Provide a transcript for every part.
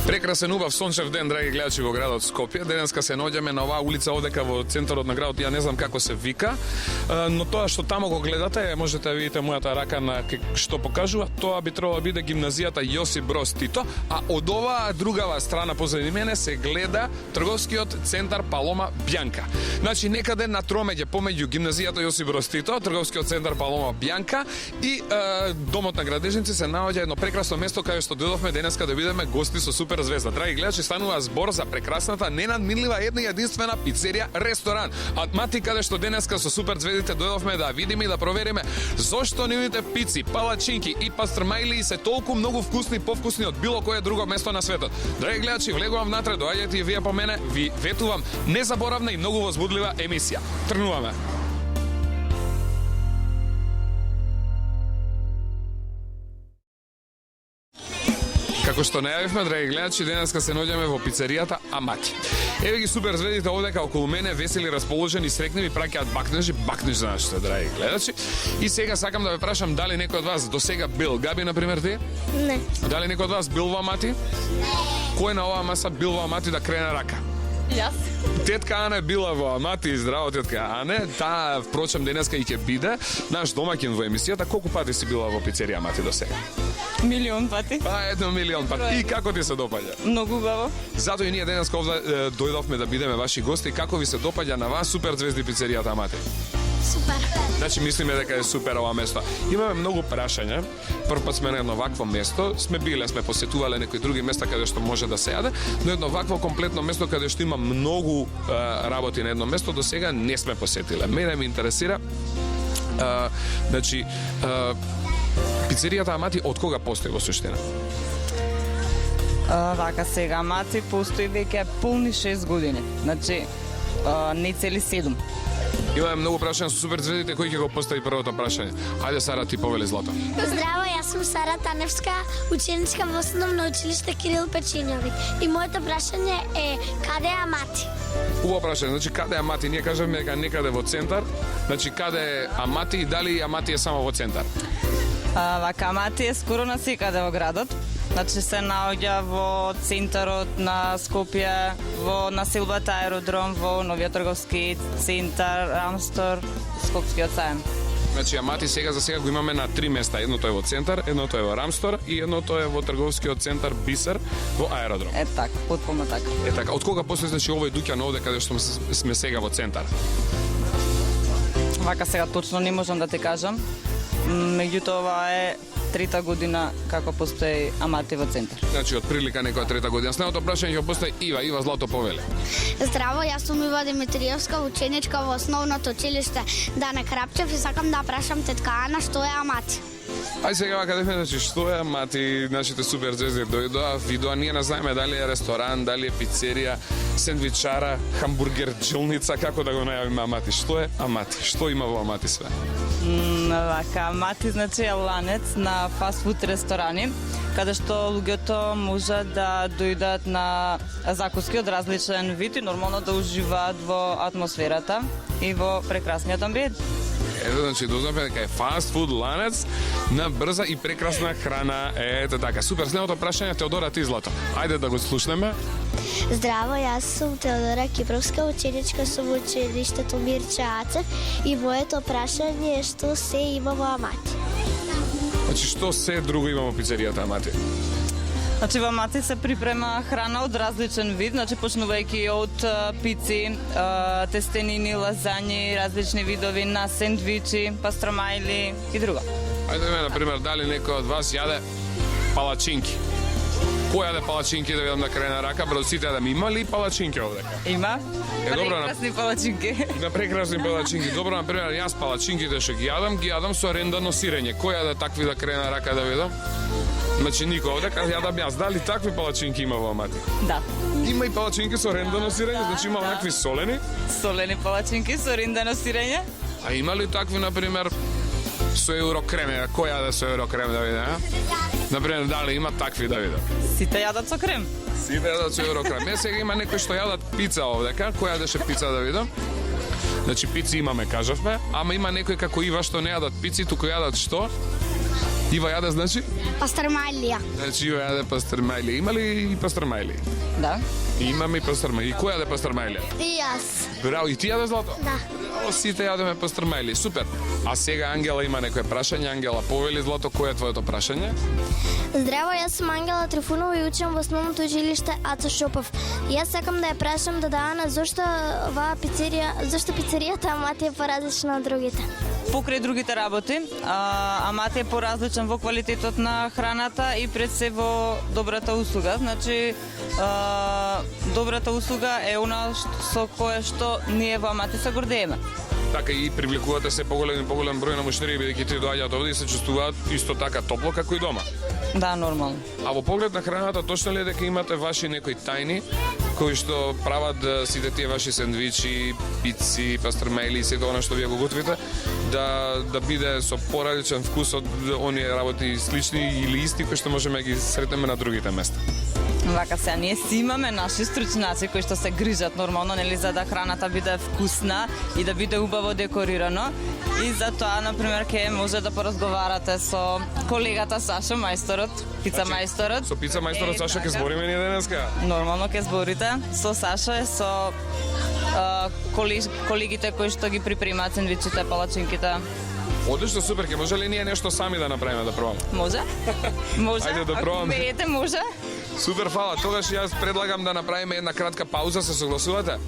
Прекрасен, убав, сончев ден, драги гледачи во градот Скопје. Денеска се наоѓаме на оваа улица одека во центарот на градот. Ја не знам како се вика, но тоа што таму го гледате, можете да видите мојата рака на што покажува, тоа би требало да биде гимназијата Јосип Броз Тито, а од оваа другава страна позади мене се гледа трговскиот центар Палома Бјанка. Значи некаде на тромеѓе помеѓу гимназијата Јосип Броз Тито, трговскиот центар Палома Бјанка и домот на градежници се наоѓа едно прекрасно место каде што дојдовме денеска да бидеме гости со супер звезда. Драги гледачи, станува збор за прекрасната, ненадминлива, една и единствена пицерија ресторан Амати, каде што денеска со супер звездите дојдовме да видиме и да провериме зошто нивните пици, палачинки и пастрмајли се толку многу вкусни, повкусни од било кое друго место на светот. Драги гледачи, влегувам внатре, доаѓате и вие по мене, ви ветувам незаборавна и многу возбудлива емисија. Тргнуваме. Како што најавивме, драги гледачи, денеска се наоѓаме во пицеријата Амати. Еве ги супер звездите овдека околу мене, весели, расположени, срекневи, праќаат бакнежи за нашите драги гледачи. И сега сакам да ве прашам дали некој од вас досега бил, Габи например ти? Не. Дали некој од вас бил во Амати? Кој на оваа маса бил во Амати да крене рака? Јас. Тетка Ане била во Амати, здраво тетка Ане. Таа впрочем денеска и ќе биде наш домаќин во емисијата. Колку пати си била во пицерија Амати досега? Милион пати. Па, 1 милион пати. И како ти се допаѓа? Многу убаво. Затоа и ние денеска овде дојдовме да бидеме ваши гости. Како ви се допаѓа на вас супер звезди пицеријата Амати? Супер. Значи мислиме дека е супер ова место. Имаме многу прашања. Прв пат сме на едно вакво место, сме посетувале некои други места каде што може да се јаде, но едно вакво комплетно место каде што има многу работи на едно место до сега не сме посетиле. Мене ме интересира пицеријата Амати од кога постои во суштина? Вака сега Амати постои веќе полни 6 години. Значи не цели 7. Имаме многу прашања со супер звездите, кој ќе го постави првото прашање? Хајде Сара, ти повели злато. Здраво, јас сум Сара Таневска, ученичка во основно училиште Кирил Печињови. И моето прашање е каде е Амати? Убаво прашање, значи каде е Амати? Ние кажеме дека некаде во центар. Значи каде е Амати и дали Амати е само во центар? Вака Амати е скоро на секаде во градот. Значи се наоѓа во центарот на Скопје, во населбата Аеродром, во новиот трговски центар, Рамстор, Скопскиот сајм. Значи Амати сега за сега го имаме на 3 места. Едното е во центар, едното е во Рамстор и едното е во трговскиот центар Бисер во Аеродром. Е така, потполно така. Е така, од кога постои значи овој дуќан овде каде што сме сега во центар? Вака сега точно не можам да те кажам. Меѓутоа ова е трета година како постои Амати во центар. Значи од прилика некоја трета година. Следното прашање ќе постои Ива Злато повели. Здраво, јас сум Ива Димитриевска, ученичка во основното училиште Дана Крапчев и сакам да прашам тетка Ана што е Амати. Ај сега вака дефе, значи што е Амати, нашите супер звезди дојдоа, видоа, ние не знаеме дали е ресторан, дали е пицерија, сендвичара, хамбургерџилница, како да го најавиме Амати. Што е Амати? Што има во Амати све? Вака, Амати значи е ланец на фастфуд ресторани, каде што луѓето може да дојдат на закуски од различен вид и нормално да уживаат во атмосферата и во прекрасниот амбиент. Ето, значи, дознавме дека е фастфуд ланец на брза и прекрасна храна. Ето така. Супер, следното прашање Теодора ти Злато. Ајде да го слушнеме. Здраво, јас сум Теодора Кипровска, ученичка со училиштето Мирче Ацев и моето прашање е што се има во Амати. Значи, што се друго има во пицеријата Амати? Значи во Амати се припрема храна од различен вид, значи почнувајќи од пици, тестенини, лазањи, различни видови на сендвичи, пастромајли и друго. Ајде ме, например, дали некој од вас јаде палачинки? Кој јаде палачинки да видам да крене рака? Бро, сите јадеме. Има ли палачинки овдека? Има. Добро, прекрасни палачинки. На прекрасни палачинки. Добро, например, јас палачинките што ги јадам со рендано сирење. Кој јаде такви да крене рака да видам? Значи никој овдека јадам јас. Дали такви палачинки има во Амати? Да. Има и палачинки со рендано сирење, значи има некакви солени? Солени палачинки со рендано сирење. А има ли такви, например, со еврокреме? Кој јаде со еврокрем да видам, а? Например, дали има такви да видам? Сите јадат со крем. Сите јадат со еврокрем. Сега има некои што јадат пица овдека. Кој јадеше пица да видам? Значи пици имаме, кажавме, ама има некои како Ива што не јадат пици, туку јадат што? Ива јаде, значи? Пастрмалија. Значи, Ива јаде пастрмајлија. Има ли и пастрмајлија? Да. Имаме и пастрмајлија. И кој јаде пастрмајлија? И јас. Браво, и ти јаде, Злато? Да. О, сите јадеме пастрмајлија. Супер. А сега Ангела има некое прашање. Ангела, повели, Злато, кој е твоето прашање? Здраво, јас сум Ангела Трифунова и учам во основното училиште Ацо Шопов. Јас сакам да ја прашам Додана зошто пицеријата Амати е поразлична од другите. Покрај другите работи, Амати е поразличен во квалитетот на храната и пред се во добрата услуга. Значи, добрата услуга е она со кое што ние во Амати се гордееме. Така и привлекувате се поголем и поголем број на муштери, бидејќи ти доаѓаат овде и се чувствуваат исто така топло како и дома. Да, нормално. А во поглед на храната, точно ли е дека имате ваши некои тајни кои што прават сите тие ваши сендвичи, пици, пастрмајли и сето она што вие го готвите, да биде со поразличен вкус од оние работи слични или исти кои што можеме да ги сретнеме на другите места? Вака се, ние си имаме наши стручњаци кои што се грижат нормално, нели, за да храната биде вкусна и да биде убаво декорирано. И затоа, например, ќе може да поразговарате со колегата Сашо, мајсторот, пица мајсторот. Со пица мајсторот Сашо ќе збориме ние денеска? Нормално ќе зборите со Сашо и со колегите кои што ги припремаат сендвичите, палачинките. Одлично, супер, ќе може ли ние нешто сами да направиме да пробаме? Може? Може? Ајде да пробаме. Ако умеете, може. Супер, фала. Тогаш јас предлагам да направиме една кратка пауза, се согласувате?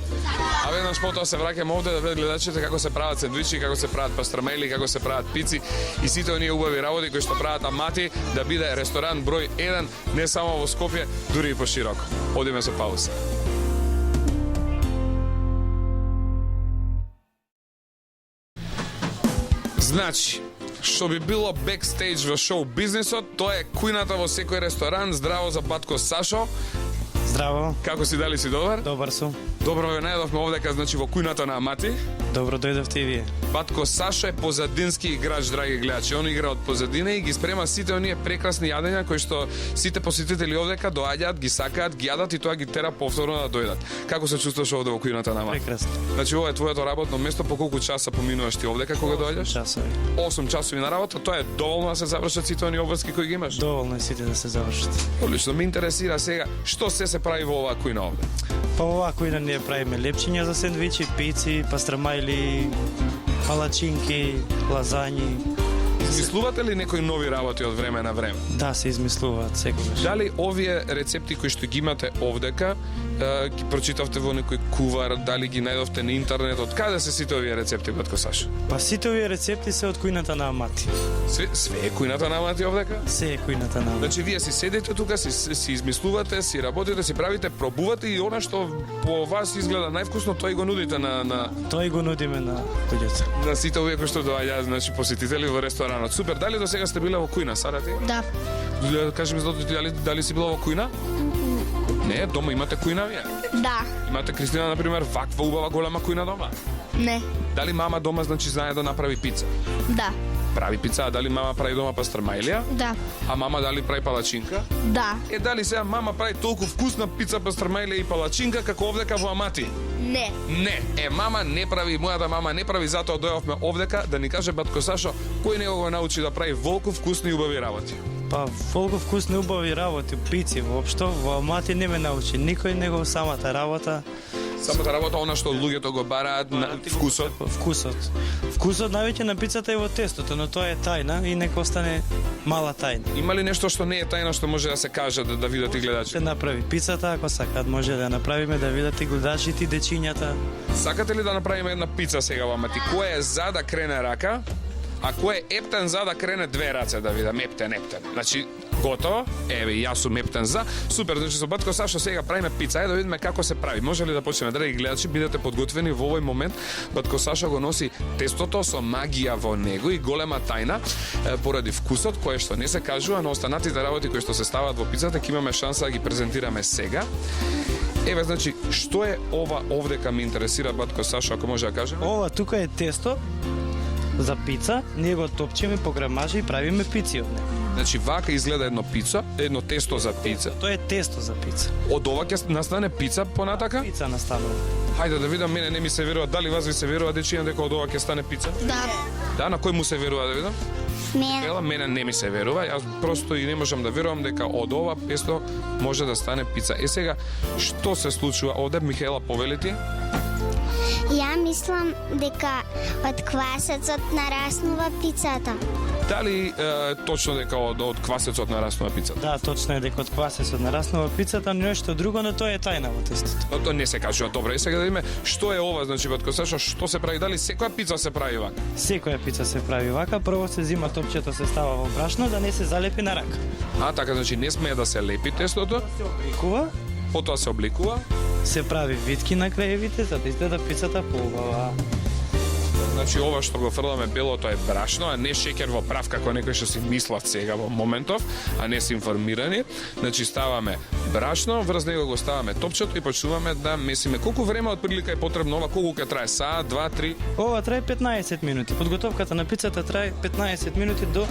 А веднаш потоа се враќаме овде да видат гледачите како се прават сендвичи, како се прават пастрмајли, како се прават пици и сите оние убави работи кои што прават Амати да биде ресторан број 1 не само во Скопје, дури и пошироко. Одиме со пауза. Значи, што би било бекстејдж во шоу бизнисот, тоа е кујната во секој ресторан. Здраво за Батко Сашо. Здраво, Како си, дали си добар? добар сум. Добро ве најдовме овдека, значи во кујната на Амати. Добро дојдовте и вие. Батко Сашо е позадински играч, драги гледачи. Он игра од позадина и ги спрема сите оние прекрасни јадења кои што сите посетители овдека доаѓаат, ги сакаат, ги јадат и тоа ги тера повторно да дојдат. Како се чувствуваш овде во кујната на Амати? Прекрасно. Значи ова е твоето работно место, по колку часа поминуваш ти овдека кога доаѓаш? Часови. 8 часови на работа, тоа е доволно да се завршат сите оние обврски кои ги имаш. Доволно е сите да се завршат. Одлично, ме интересира сега што се прави во оваа кујна овде. Па ова којна ние правиме лепчиња за сендвичи, пици, пастрамајли, палачинки, лазањи. Измислувате ли некои нови работи од време на време? Да, се измислуваат секогаш. Дали овие рецепти кои што ги имате овдека, ги прочитавте во некој кувар, дали ги најдовте на интернет, од каде се сите овие рецепти, Батко Сашо? Па сите овие рецепти се од кујната на Амати. Све е кујната на Амати овдека? Се е кујната на Амати. Значи вие си седите тука, си измислувате, си работите, си правите, пробувате и она што по вас изгледа највкусно, тој го нудите на Тој го нудиме на луѓето. сите овие кои што доаѓаат, значи посетители во ресторанот. Супер, дали до сега сте биле во кујна, Сара ти? Да. Кажи ми, Злато, дали си била во кујна? Не, дома имате кујна вие? Да. Имате, Кристина, например, ваква убава голема кујна дома? Не. Дали мама дома, значи, знае да направи пица? Да. Прави пица, а дали мама прави дома пастрмајлија? Да. А мама дали прави палачинка? Да. Е, дали сега мама прави толку вкусна пица, пастрмајлија и палачинка, како овдека во Амати? Не. Не. Е, мама не прави, мојата мама не прави, затоа дојавме овдека да ни каже Батко Сашо, кој него го научи да прави волку вкусни и убави работи? Па волку вкусни убави работи, пици воопшто, во Амати не ме научи никој, него самата работа. Самата работа, она што луѓето го бараат, вкусот. Вкусот. Вкусот највеќе на пицата е во тестото, но тоа е тајна и нека остане мала тајна. Има ли нешто што не е тајна што може да се каже да видат и гледачи? Се направи пицата, ако сакаат може да ја направиме да видат и гледачите и дечињата. Сакате ли да направиме една пица сега во Амати? Кој е за да крене рака, а кој е ептен за да крене две раце да видам, ептен. Значи, готово, еве, јас сум ептен за. Супер, значи со Батко Сашо сега правиме пица, ајде да видиме како се прави. Може ли да почнеме, драги гледачи, бидете подготвени во овој момент. Батко Сашо го носи тестото со магија во него и голема тајна поради вкусот, кој што не се кажува, но останатите работи кои што се стават во пицата ќе имаме шанса да ги презентираме сега. Еве, значи, што е ова овдека ме интересира, Батко Сашо, ако може да кажеме? Ова тука е тесто за пица, ние го топчеме по грамажи и правиме пици од него. Значи, вака изгледа едно тесто за пица. Тоа е тесто за пица. Од ова ќе настане пица понатака? Пица настанува. Хајде да видам, мене не ми се верува. Дали вас ви се верува, дечиња, дека од ова ќе стане пица? Да. Да, на кој му се верува да видам? Мене не ми се верува, јас просто и не можам да верувам дека од ова песто може да стане пица. Сега, што се случува овде, Михаела, повели ти? Ја мислам дека од квасецот нараснува пицата. Дали точно дека од квасецот нараснува пицата? Да, точно е дека од квасецот нараснува пицата, нешто друго, но тоа е тајна во тестото. Тоа не се кажува. Добро, и сега да видиме што е ова, значи Батко Сашо, што се прави, дали секоја пица се прави вака? Секоја пица се прави вака, прво се зима топчето, се става во брашно да не се залепи на рака. Така, значи не смее да се лепи тестото, Се обликува, потоа се обликува, се прави витки на краевите за да изгледа пицата поубава. значи ова што го фрламе белото е брашно, а не шеќер во прав како некои што си мислат сега во моментов, а не се информирани. Значи ставаме брашно, врз него го ставаме топчето и почнуваме да месиме. Колку време од прилика е потребно ова? Колку ќе трае? Саат, 2, 3? Ова трае 15 минути. Подготовката на пицата трае 15 минути до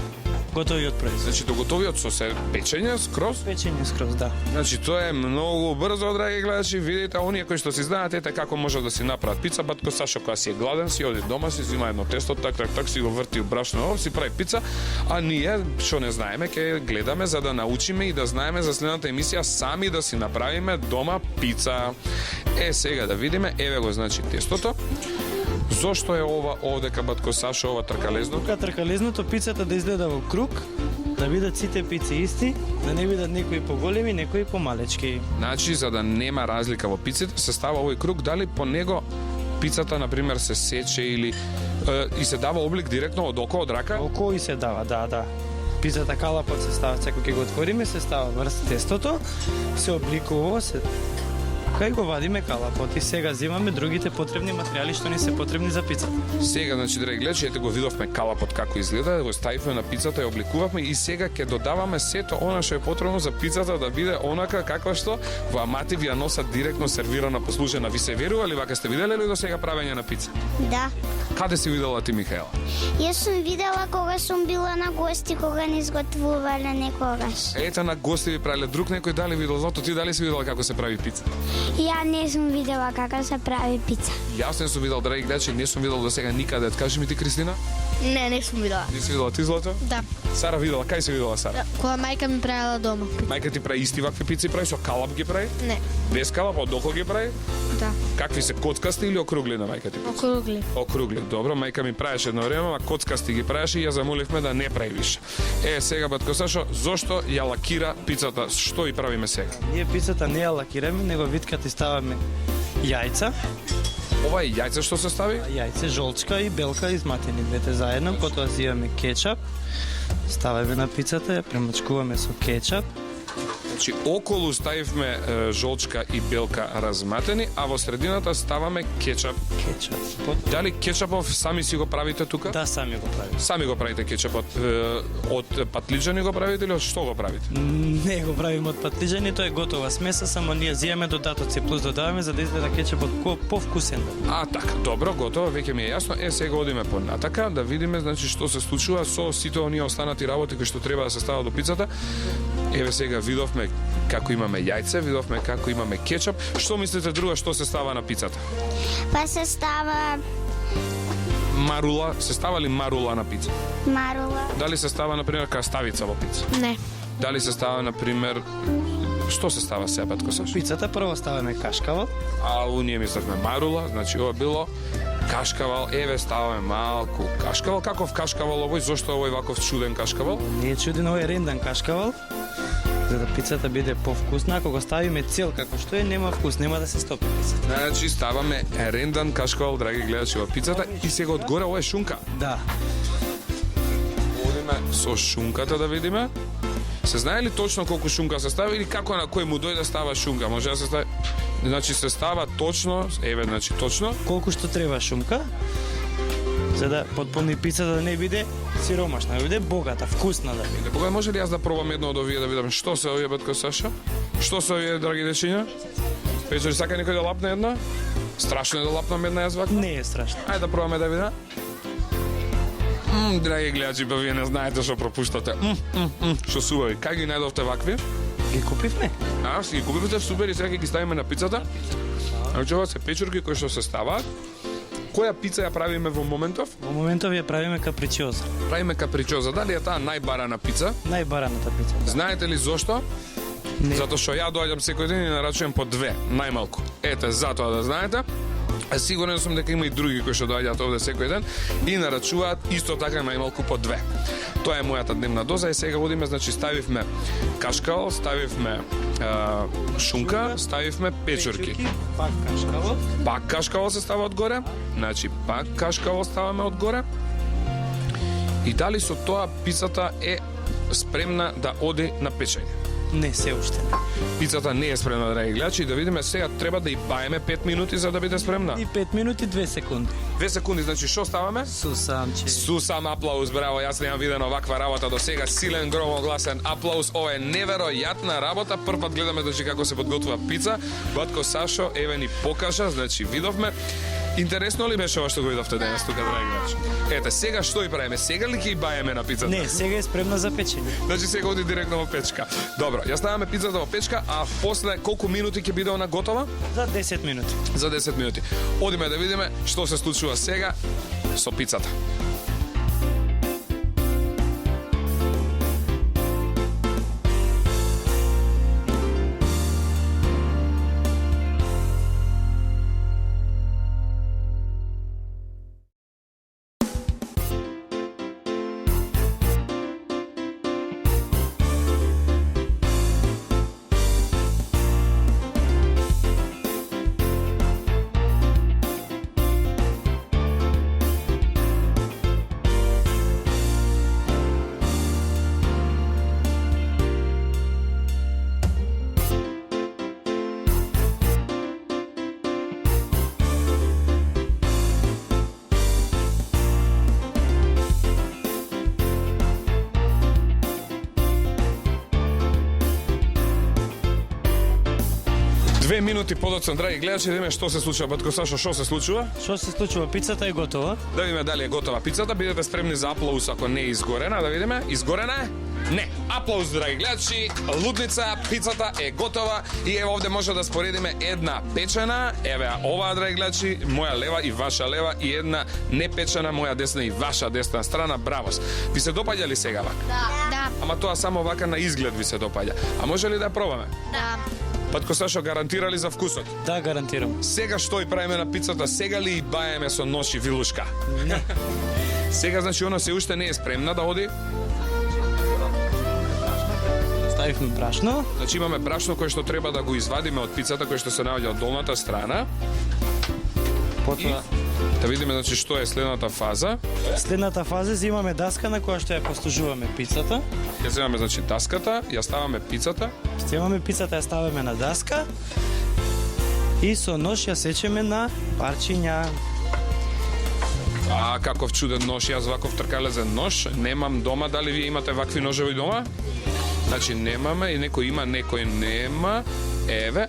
готовиот производ. Значи до готовиот со се печење скроз. Печење скроз, да. Значи тоа е многу брзо, драги гледачи. Видите, оние кои што си знаат ете како може да си направат пица. Батко Сашо кога си е гладен, си оди дома, си зима едно тесто, так си го врти у брашно, си прави пица, а ние што не знаеме ќе гледаме за да научиме и да знаеме за следната емисија сами да си направиме дома пица. Сега да видиме, еве го значи тестото. Зошто е ова овдека Батко Сашо, ова тркалезно? Тука тркалезното пицата да изгледа во круг, да бидат сите пици исти, да не бидат некои поголеми, некои помалечки. Значи, за да нема разлика во пиците, се става овој круг, дали по него пицата, например, се сече или и се дава облик директно од око, од рака? Око и се дава, да. Пицата калапот се става, секој ќе го отвориме, се става врз тестото, се обликува, се кај го вадиме калапот и сега земаме другите потребни материјали што ни се потребни за пицата. Сега, значи, драги гледачи, ете го видовме калапот како изгледа, го ставивме на пицата и обликувавме и сега ќе додаваме сето она што е потребно за пицата да биде онака каква што во Амати ви ја носат директно сервирана послужена. Ви се верува ли вака сте виделе ли до сега правење на пица? Да. Каде си видела ти, Михаела? Јас сум видела кога сум била на гости, кога ни изготвувале некогаш. Ете на гости ви правиле друг некој дали видел, зато ти дали си видела како се прави пица? Ја не сум видела како се прави пица. Јас не сум видел, драги гледачи, не сум видел до сега никаде. Кажи ми ти, Кристина? Не сум видела. Не си видела ти, Злато? Да. Сара видела, кај си видела Сара? Кога мајка ми правила дома. Мајка ти прави исти вакви пици, прави со калап ги прави? Не. Без калап, од око ги прави? Да. Какви се, коцкасти или округли на мајка ти? Округли. Округли, добро, мајка ми правеше едно време, а коцкасти ги правеше и ја замоливме да не прави више. Сега, Батко Сашо, зошто ја лакира пицата? Што и правиме сега? Ние пицата не ја лакираме, него витката и ставаме јајца, Ова е јајце што се стави? јајце, жолчка и белка изматени двете заедно, потоа зиваме кетчап, ставаме на пицата, ја премачкуваме со кетчап, Значи, околу ставивме жолчка и белка разматени, а во средината ставаме кетчап. Дали кетчапов сами си го правите тука? Да, сами го правиме. Сами го правите кетчапот. Од патлиџани го правите или од што го правите? Не го правиме од патлиџани, тоа е готова смеса, само ние зијаме додатоци плюс додаваме за да изгледа кетчапот повкусен. Така, добро, готово, веќе ми е јасно. Сега одиме понатака да видиме значи што се случува со сите оние останати работи кои што треба да се стават до пицата. Еве сега видовме како имаме јајце, видовме како имаме кетчап. Што мислите друго што се става на пицата? Па се става Марула, се става ли марула на пица? марула. Дали се става например краставица во пица? Не. Дали се става например што се става сега Батко Сашо? Пицата прво ставаме кашкавал, А ние мислевме марула, значи ова било кашкавал, еве ставаме малку кашкавал. Каков кашкавал овој? Зошто овој ваков чуден кашкавал? не е чуден, овој е рендан кашкавал, за да пицата биде повкусна. Ако го ставиме цел како што е, нема вкус, нема да се стопи пицата. Значи ставаме рендан кашкавал, драги гледачи, во пицата и сега одгоре ова е шунка. Да. Одиме со шунката да видиме. Се знае ли точно колку шунка се стави или како на кој му дојде става шунка? Може да се стави... Значи се става точно, еве значи точно. Колку што треба шунка, за да потполни пицата да не биде сиромашна, да биде богата, вкусна да биде. Кога може ли јас да пробам едно од овие да видам што се овие Батко Сашо? Што се овие драги дечиња? Печо, сака некој да лапне една? Страшно е да лапнам една јас вака? Не е страшно. Ајде да пробаме да видам. Драги гледачи, па вие не знаете што пропуштате. Што субави. Кај ги најдовте вакви? Ги купивме. Си ги купивте супер и сега ќе ги ставиме на пицата. Значи ова се печурки кои што се ставаат. Која пица ја правиме во моментов? Во моментов ја правиме капричиоза. Правиме капричоза. Дали е таа најбарана пица? Најбараната пица. Знаете ли зошто? Не. Затоа што ја доаѓам секој ден и нарачувам по 2, најмалку. Ете, затоа да знаете. А сигурен сум дека има и други кои што доаѓаат овде секој ден и нарачуваат исто така најмалку по 2. Тоа е мојата дневна доза и сега одиме, значи ставивме кашкал, ставивме шунка, ставивме печурки. Пак кашкавот. Пак кашкаво се става одгоре, значи пак кашкаво ставаме одгоре. И дали со тоа пицата е спремна да оди на печење? Не, се уште. Пицата не е спремна, драги гледачи, да видиме сега треба да и баеме 5 минути за да биде спремна. И 5 минути 2 секунди. 2 секунди, значи што ставаме? Сусамче. Сусам аплауз, браво, јас немам видено ваква работа до сега, силен, громогласен аплауз, ова е неверојатна работа, прв пат гледаме значи како се подготвува пица, батко Сашо, еве ни покажа, значи видовме. Интересно ли беше ова што го видовте денес тука, драги гледачи? Ете, сега што и правиме? Сега ли ќе и баеме на пицата? Не, сега е спремна за печење. Значи сега оди директно во печка. Добро, ја ставаме пицата во печка, а после колку минути ќе биде она готова? За 10 минути. За 10 минути. Одиме да видиме што се случува сега со пицата. Две минути подоцна, драги гледачи, да видиме што се случува. Батко Сашо, што се случува? Што се случува? Пицата е готова. Да видиме дали е готова пицата. Бидете спремни за аплауз ако не е изгорена. Да видиме. Изгорена е? Не. Аплауз, драги гледачи. Лудница, пицата е готова. И ево овде може да споредиме една печена. Еве оваа, драги гледачи, моја лева и ваша лева. И една непечена, моја десна и ваша десна страна. Бравос. Ви се допаѓа ли сега вака? Да. Ама тоа само вака на изглед ви се допаѓа. А може ли да ја пробаме? Да. Батко Сашо, гарантира ли за вкусот? Да, гарантирам. Сега што и правиме на пицата, сега ли и баеме со нож и вилушка? Не. Сега, значи, оно се уште не е спремна да оди. Ставивме брашно. Значи, имаме брашно кое што треба да го извадиме од пицата, кое што се наоѓа од долната страна. И Потоа да видиме, значи, што е следната фаза. следната фаза земаме даска на која што ја послужуваме пицата. Ја земаме, значи, даската, ја ставаме пицата. Земаме пицата, ја ставаме на даска и со нож ја сечеме на парчиња. А, каков чуден нож, јас ваков тркалезен нож немам дома. Дали вие имате вакви ножеви дома? Значи, немаме и некој има, некој нема. Еве.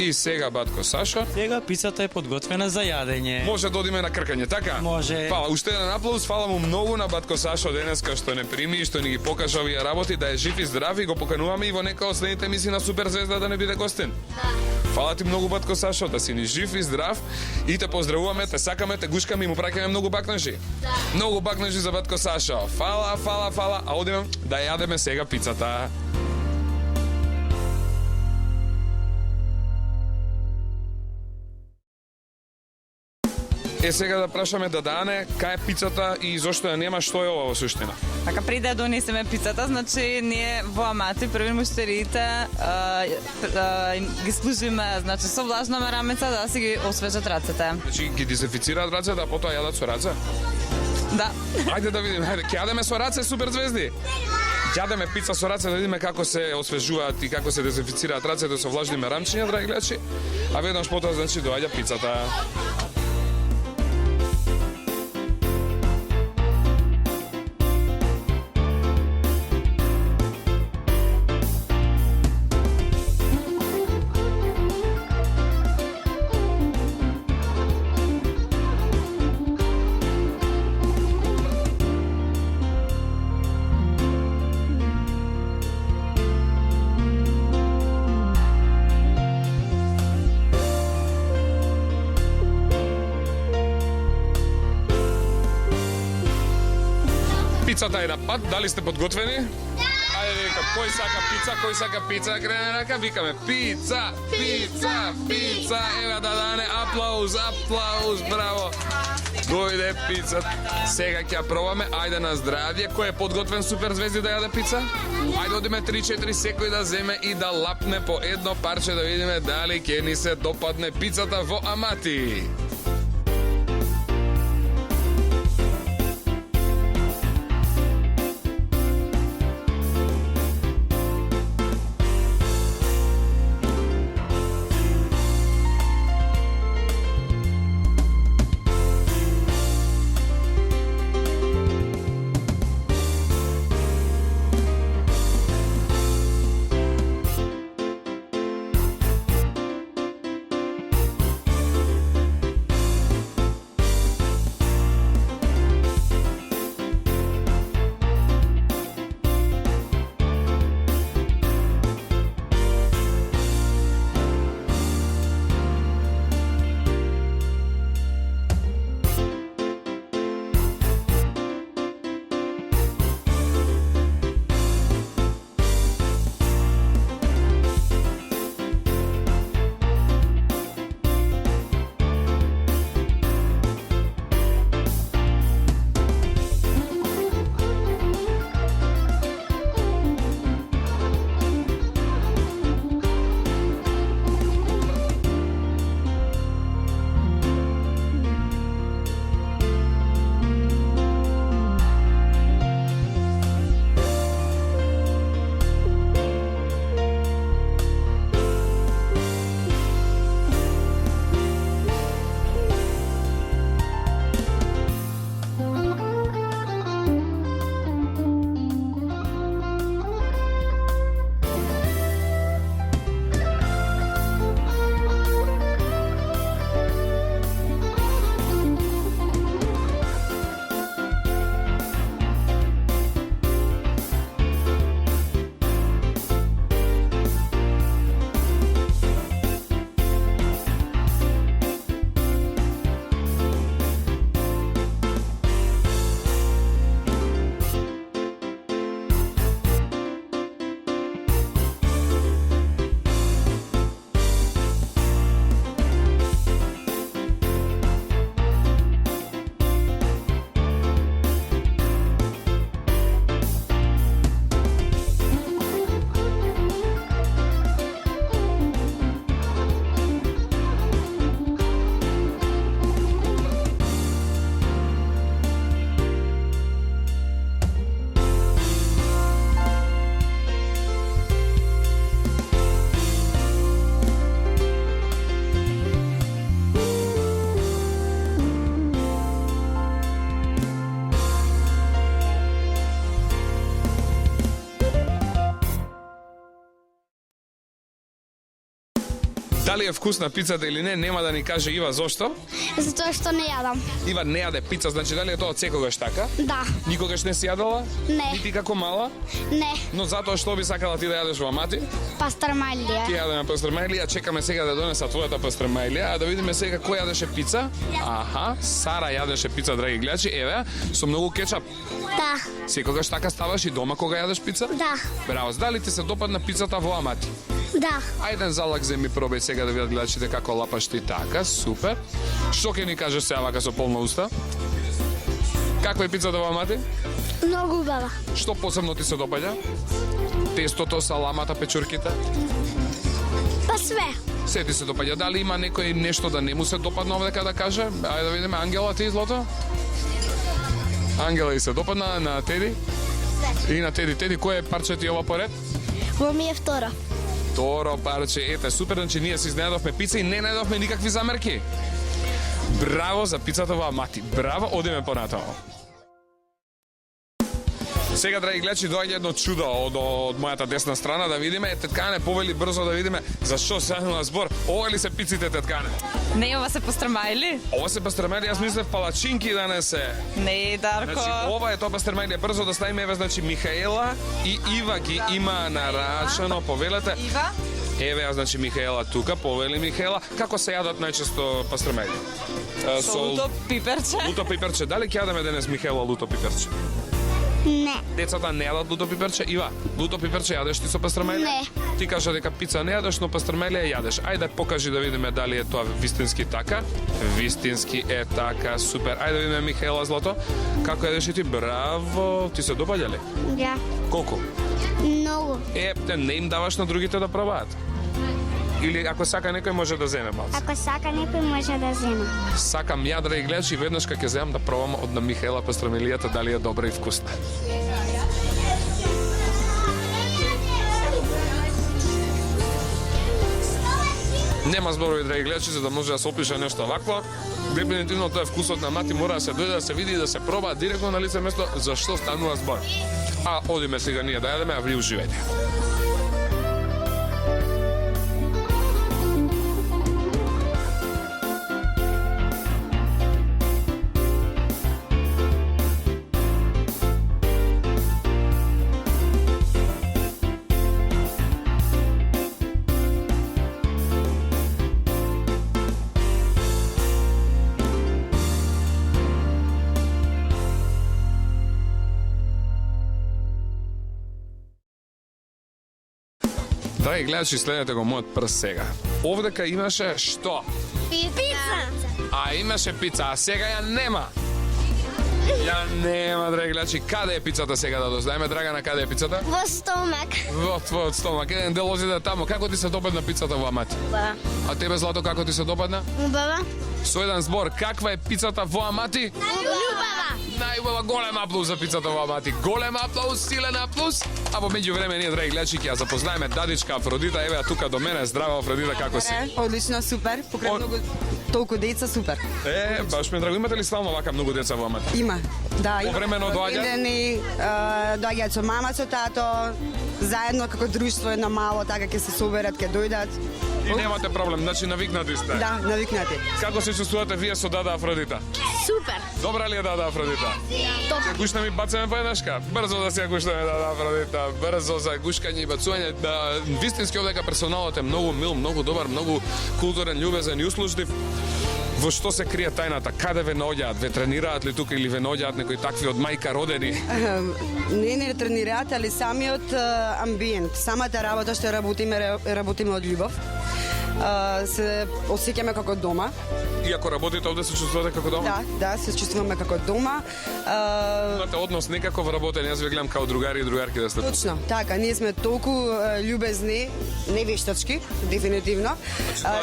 И сега, батко Сашо, Сега пицата е подготвена за јадење. може да одиме на кркање, така? Може. Фала, уште еден аплауз, фала му многу на батко Сашо денеска што не прими и што ни ги покажа овие работи, да е жив и здрав и го покануваме и во нека од следните емисии на Суперзвезда да не биде гостин. Фала ти многу, батко Сашо, да си ни жив и здрав и те поздравуваме, те сакаме, те гушкаме и му праќаме многу бакнажи. Многу бакнажи за батко Сашо. Фала, фала, фала, а одиме да јадеме сега пицата. Е, сега да прашаме Дадане, кај е пицата и зошто ја нема, што е ова во суштина? Така, преди да донесеме пицата, значи ние во Амати, први муштериите, ги служиме, значи со влажна рамица да си ги освежат рацете. Значи ги дезинфицираат рацете, а потоа јадат со раце? Да. Ајде да видиме, ајде, ќе јадеме со раце, суперзвезди? Јадеме пица со раце, да видиме како се освежуваат и како се дезинфицираат рацете со влажни рамчиња, драги гледачи. А веднаш потоа, значи, доаѓа пицата. пицата е на пат, дали сте подготвени? Ајде вика, кој сака пица, крене рака, викаме пица, пица, пица, ева да дане, аплауз, браво. Дојде пица, сега ќе ја пробаме, ајде на здравје, кој е подготвен суперзвезди да јаде пица? Ајде одиме 3-4 секој да земе и да лапне по едно парче да видиме дали ќе ни се допадне пицата во Амати. Дали е вкусна пицата или не, нема да ни каже Ива зошто. Затоа што не јадам. Ива не јаде пица, значи дали е тоа секогаш така? Да. Никогаш не си јадала? Не. Нити како мала? Не. Но затоа што би сакала ти да јадеш во Амати? Пастармалија. Ти јадеме пастармајлија, чекаме сега да донеса твојата пастармајлија, а да видиме сега кој јадеше пица. Аха, Сара јадеше пица, драги гледачи, еве, со многу кетчап. Да. Секогаш така ставаш и дома кога јадеш пица? Да. Браво, дали ти се допадна пицата во Амати? Да. Ајден залак земи пробај сега да видат гледачите како лапаш ти така, супер. Што ќе ни кажеш сега вака со полна уста? Каква е пицата во Амати? Многу убава. Што посебно ти се допаѓа? Тестото, саламата, печурките? Па све. Се ти се допаѓа. Дали има некој нешто да не му се допадна овдека да каже? Ајде да видиме, Ангела ти злото? Ангела и се допадна на Теди? И на Теди. Теди, кој е парче ти ова поред? Во ми е втора. Второ парче, ете, супер, значи ние си изнедовме пица и не најдовме никакви замерки. Браво за пицата во Амати. Браво, одиме понатаму. Сега, драги гледачи, доаѓа едно чудо од мојата десна страна, да видиме. Теткане, повели брзо да видиме зашто се на збор. Ова ли се пиците, теткане? Не, ова се пастрамајли? Ова се пастрамајли, јас мислев палачинки да не се. Не, Дарко. Значи, ова е тоа пастрамајли. Брзо да ставиме, еве, значи, Михаела и Ива ги има нарачано, повелете. Ива? Еве, ја, значи, Михаела тука, повели Михаела. Како се јадат најчесто пастрамајли? Со луто пиперче. Луто пиперче. Дали ќе јадеме денес Михаела луто пиперче? Не. Децата не јадат луто пиперче, Ива. Луто пиперче јадеш ти со пастрмелија? Не. Ти кажа дека пица не јадеш, но пастрмелија јадеш. Ајде покажи да видиме дали е тоа вистински така. Вистински е така, супер. Ајде да видиме Михаела Злато. Како јадеш и ти? Браво. Ти се допаѓа ли? Да. Колку? Многу. Те не им даваш на другите да пробаат? Или ако сака некој може да земе малце? Ако сака некој може да зема. Сакам ја, драги гледачи, веднаш кога ќе земам да пробам од на Михаела пастрамелијата дали е добра и вкусна. Нема зборови, драги гледачи, за да може да се опише нешто вакво. Дефинитивно тоа е вкусот на мати, мора да се дојде да се види и да се проба директно на лице место за што станува збор. А одиме сега ние да јадеме, а ви уживајте. Драги гледачи, следете го мојот прст сега. Овдека имаше што? Пица. А имаше пица, а сега ја нема. Ја нема, драги гледачи. Каде е пицата сега да дознаеме, Драгана, каде е пицата? Во стомак. Во твојот стомак. Еден дел озиде таму. Како ти се допадна пицата во Амати? Убава. А тебе, Злато, како ти се допадна? Убава. Со еден збор, каква е пицата во Амати? Убава. Најубава, голем аплауз за пицата во Амати. Голем аплауз, силен аплауз. А во меѓувреме ние, драги гледачи, ќе ја запознаеме дадичка Афродита. Еве ја тука до мене. Здраво, Афродита, како си? Одлично, супер. Покрај многу толку деца, супер. Баш ми драго. Имате ли стално вака многу деца во Амати? Има. Да, има. Повремено доаѓа? Родендени, доаѓаат со мама, со тато, заедно како друштво едно мало, така ќе се соберат, ќе дојдат. И немате проблем, значи навикнати сте. Да, навикнати. Како се чувствувате вие со Дада Афродита? Супер. Добра ли е Дада Афродита? Топ. Ќе гушнеме и бацаме поеднашка. Брзо да се гушнеме Дада Афродита. Брзо за гушкање и бацување. Да, вистински овдека персоналот е многу мил, многу добар, многу културен, љубезен и услужлив. Во што се крие тајната? Каде ве наоѓаат? Ве тренираат ли тука или ве наоѓаат некои такви од мајка родени? Не тренираат, али самиот амбиент, самата работа што работиме од љубов. Се осеќаме како дома. Иако работите овде се чувствувате како дома? Да, се чувствуваме како дома. Имате однос некаков работен, јас ве гледам као другари и другарки да сте. Точно, така, ние сме толку љубезни, не вештачки, дефинитивно.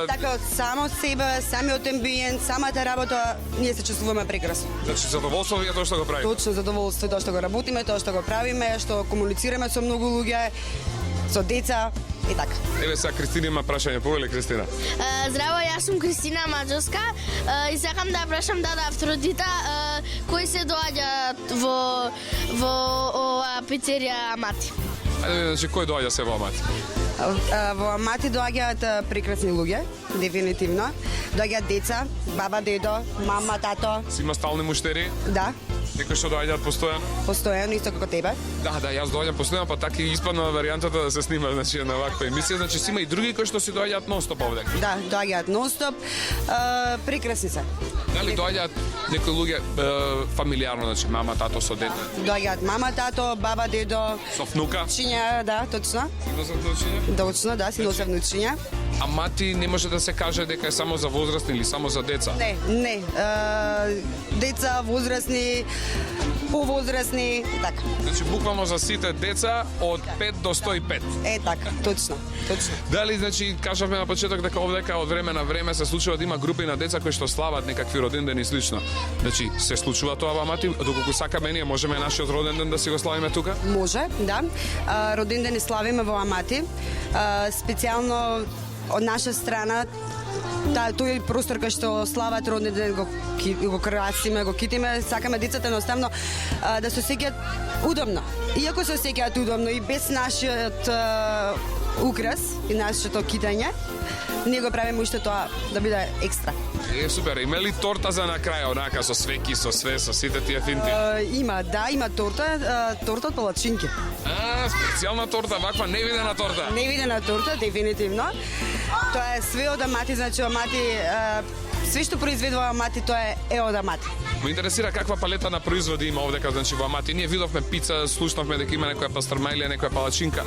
Така од само себе, самиот амбиент, самата работа, ние се чувствуваме прекрасно. Значи задоволство ви е тоа што го правите? Точно задоволство тоа што го работиме, тоа што го правиме, што комуницираме со многу луѓе, со деца и така. Еве сега Кристина има прашање, повели Кристина. Здраво, јас сум Кристина Маđarска и сакам да прашам Дада Афродита кои се доаѓаат во ова пицерија Амати. Ајде, значи кој доаѓа се во Амати? Во Амати доаѓаат прекрасни луѓе, дефинитивно. Доаѓаат деца, баба, дедо, мама, тато. Си има стални муштери? Да, Некои што доаѓаат постојано? постојано исто како тебе. Да, јас доаѓам постојано, па така и испадна варијантата да се снима, значи на ваква емисија, значи си има и други кои што си доаѓаат нон-стоп овде. Да, доаѓаат нон-стоп. Прекрасни се. Дали доаѓаат некои луѓе фамилиарно, значи мама, тато со дете, Доаѓаат мама, тато, баба, дедо, со внука? чинја, да, точно. Точно, да, си носев внучиња. А мати не може да се каже дека е само за возрастни или само за деца? Не. Деца, возрастни, повозрастни, така. Значи буквално за сите деца од 5 до 105. Така, точно. Дали, значи, кажавме на почеток дека овдека од време на време се случува да има групи на деца кои што слават некакви родендени и слично. Значи, се случува тоа во Амати, доколку сакаме ние можеме нашиот роден ден да си го славиме тука? Може, да. Роден ден славиме во Амати. Специјално од наша страна, тој простор кај што слават роден ден го красиме, го китиме, сакаме децата едноставно да се осеќаат удобно. Иако се осеќаат удобно и без нашиот украс и нашето китање, ние го правиме уште тоа да биде екстра. Супер, има ли торта за на крај, онака со свеки, со све, со сите тие финти? Има торта од палачинки. Специјална торта, ваква невидена торта. Невидена торта, дефинитивно. Тоа е све од Амати, значи Амати све што произведува Амати тоа е од Амати. Ме интересира каква палета на производи има овдека, значи во Амати. Ние видовме пица, слушнавме дека има некоја пастрма или некоја палачинка.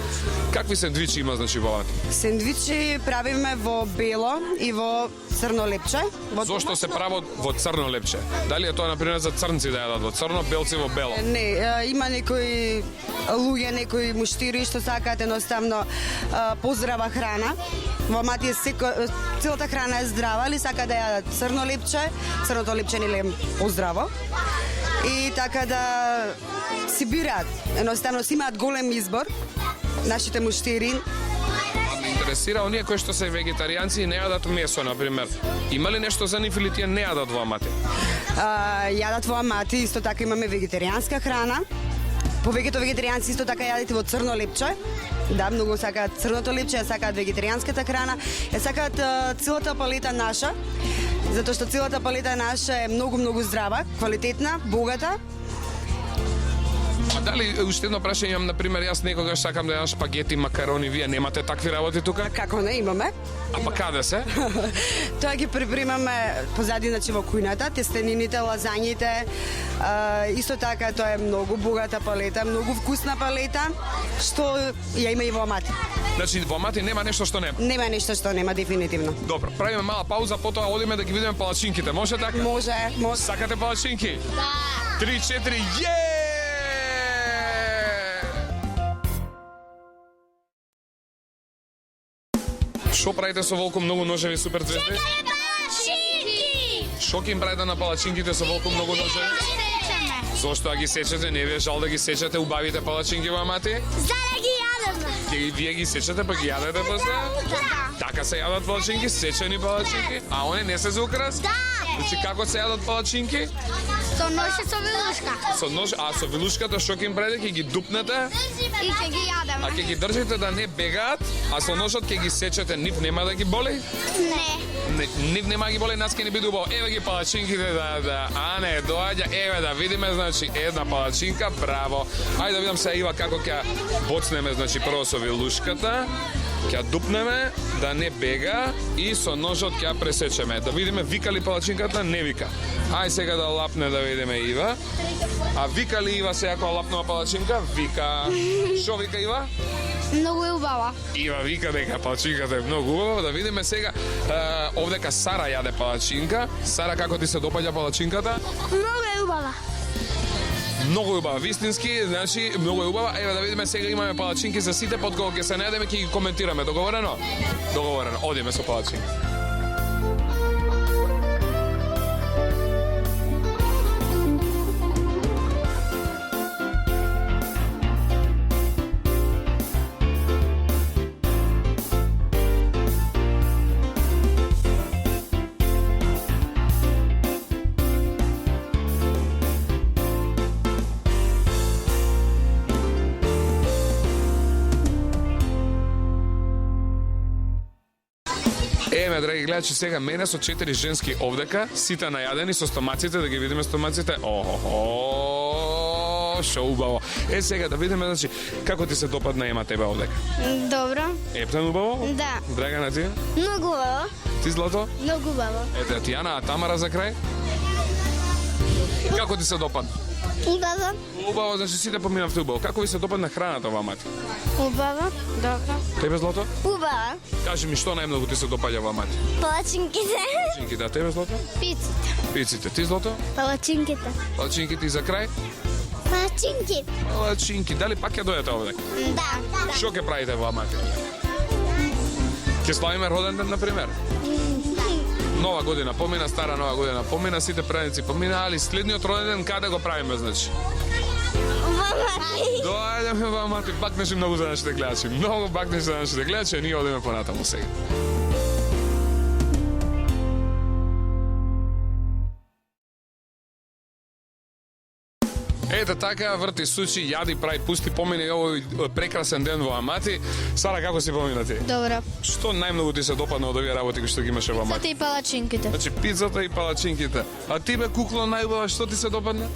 Какви сендвичи има значи во Амати? Сендвичи правиме во бело и во црно лепче. Зошто се прават во црно лепче? Дали е тоа на пример за црнци да јадат во црно, белци во бело? Не, има некои луѓе, некои муштири што сакаат едноставно поздрава храна. Во Амати е целата храна е здрава, али сака да јадат црно лепче, црното лепче нели е поздраво. И така да си бираат, едноставно си имаат голем избор нашите муштири. Интересира оние кои што се вегетаријанци и не јадат месо, на пример. Има ли нешто за нив или тие не јадат во Амати? Јадат во Амати, исто така имаме вегетаријанска храна. Повеќето вегетаријанци исто така јадат и во црно лепче. Да, многу сакаат црното лепче, ја сакаат вегетаријанската храна, ја сакаат целата палета наша, затоа што целата палета наша е многу здрава, квалитетна, богата. А дали уште едно прашање имам, на пример, јас некогаш сакам да јадам шпагети, макарони, вие немате такви работи тука? Како не имаме? А па каде се? Тоа ги припремаме позади, значи во кујната, тестенините, лазањите. Исто така тоа е многу богата палета, многу вкусна палета, што ја има и во Амати. Значи во Амати нема нешто што нема. Нема нешто што нема дефинитивно. Добро, правиме мала пауза, потоа одиме да ги видиме палачинките. Може така? Може. Сакате палачинки? Да. 3-4, Шо правите со волку многу ножеви супер звезди? Палачинки! Шо ќе им правите на палачинките со волку многу ножеви? Сечеме. Зошто да ги сечете? Не ви е жал да ги сечете убавите палачинки во Амати? За да ги јадеме. Вие ги сечете па ги јадете после? Да. Така се јадат палачинки, сечени палачинки? А они не се за украс? Да. Значи како се јадат палачинки? Со нож и со вилушка. Со нож, а со вилушката што ќе им правите? Ќе ги дупнете? И ќе ги јадеме. А ќе ги држите да не бегаат, а со ножот ќе ги сечете, нив нема да ги боли? Не. Нив нема да ги боли, нас ќе ни биде убаво. Еве ги палачинките а не, доаѓа, еве да видиме, значи една палачинка, браво. Ајде да видам се Ива како ќе боцнеме, значи прво со вилушката, ќе дупнеме да не бега и со ножот ќе ја пресечеме. Да видиме вика ли палачинката, не вика. Ај сега да лапне да видиме Ива. А вика ли Ива сега кога лапнува палачинка? Вика. Шо вика Ива? Многу е убава. Ива вика дека палачинката е многу убава. Да видиме сега овдека Сара јаде палачинка. Сара, како ти се допаѓа палачинката? Многу е убава. Многу убава, вистински, значи многу убава. Еве да видиме сега имаме палачинки за сите, под кога ќе се најдеме ќе ги коментираме. Договорено? Договорено. Одиме со палачинки. Еме, драги гледачи, сега мене со 4 женски овдека, сите најадени со стомаците, да ги видиме стомаците. Охо, шо убаво. Сега да видиме, значи, како ти се допадна Ема тебе овдека? Добро. Ептен убаво? Да. Драгана ти? Многу убаво. Ти Злато? Многу убаво. Ете, Тијана, а Тамара за крај? Како ти се допадна? Убаво. Убаво, значи сите поминавте убаво. Како ви се допадна храната во Амати? Убаво. Добро. Тебе, Злато? Убава. Кажи ми, што најмногу ти се допаѓа во Амати? Палачинките. Палачинките, а тебе, Злато? Пиците. Пиците. Ти, Злато? Палачинките. Палачинките и за крај? Палачинки. Палачинки. Дали пак ќе дојдете овде? Да. Што ќе правите во Амати? Ќе славиме роден ден, например? Нова година помина, стара нова година помина, сите празници помина, али следниот роден ден каде го правиме, значи? Доаѓаме во Амати, бакнеше многу за нашите гледачи. Многу бакнеше за нашите гледачи, а ние одиме понатаму сега. Ете така, врти сучи, јади, прави, пусти, помине овој прекрасен ден во Амати. Сара, како си помина ти? Добро. Што најмногу ти се допадна од овие работи кои што ги имаше во Амати? Пицата и палачинките. Значи пицата и палачинките. А ти бе кукло најубава, што ти се допадна?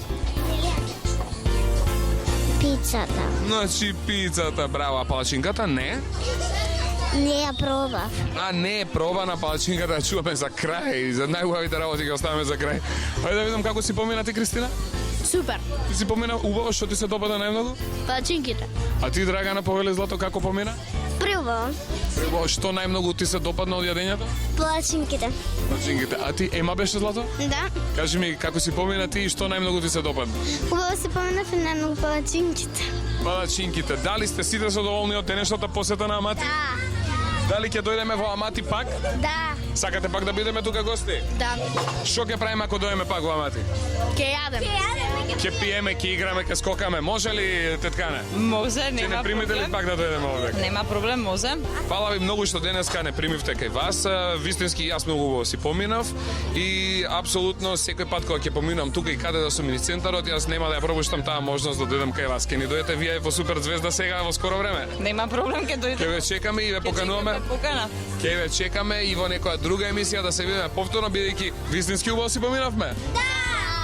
Пицата. Значи пицата, браво, а палачинката не? Не ја пробав. А не е пробана палачинката, да чуваме за крај. За најубавите работи ги оставаме за крај. Хајде да видам како си помина ти, Кристина. Супер. Ти си помина убаво, што ти се допада најмногу? Палачинките. А ти, Драгана, повели злато, како помина? Прво. Убаво, што најмногу ти се допадна од јадењето? Плачинките. Палачинките. А ти, Ема, беше злато? Да. Кажи ми, како си помина ти и што најмногу ти се допадна? Убаво се поменав и најмногу палачинките. Палачинките. Дали сте сите задоволни од денешната посета на Амати? Дали ќе дојдеме во Амати пак? Да. Сакате пак да бидеме тука гости? Да. Што ќе правиме ако дојдеме пак во Амати? Ке јадем. Ќе пиеме, ќе играме, ќе скокаме. Може ли, теткане? Може, Ќе нема не примите ли проблем. пак да дојдеме овде? Нема проблем, може. Фала ви многу што денеска не примивте кај вас. Вистински јас многу убаво си поминав и апсолутно секој пат кога ќе поминам тука и каде да сум мини центарот, јас нема да ја пропуштам таа можност да дојдам кај вас. Ќе ни дојдете вие во Супер Звезда сега во скоро време. Нема проблем, ќе дојде. Ќе ве чекаме и ве покануваме. Покана. Ќе ве чекаме и во некоја друга емисија да се видиме повторно, бидејќи вистински убаво си поминавме.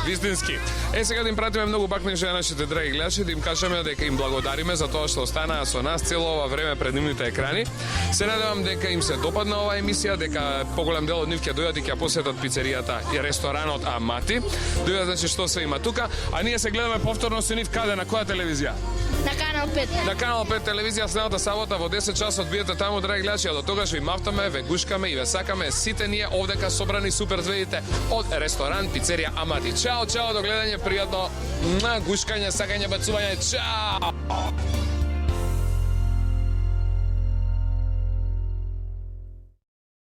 Вистински. Сега да им пратиме многу бакнежи на нашите драги гледачи, да им кажеме дека им благодариме за тоа што останаа со нас цело ова време пред нивните екрани. Се надевам дека им се допадна оваа емисија, дека поголем дел од нив ќе дојдат и ќе посетат пицеријата и ресторанот Амати. Дојдат значи што се има тука, а ние се гледаме повторно со нив каде, на која телевизија? На канал 5. На канал 5 телевизија следната сабота во 10 часот, бидете таму, драги гледачи, а до тогаш ви мафтаме, ве гушкаме и ве сакаме сите ние овдека собрани супер звездите од ресторан пицерија Амати. Чао, чао, до гледање, пријатно гушкање, сакање, бацување, чао!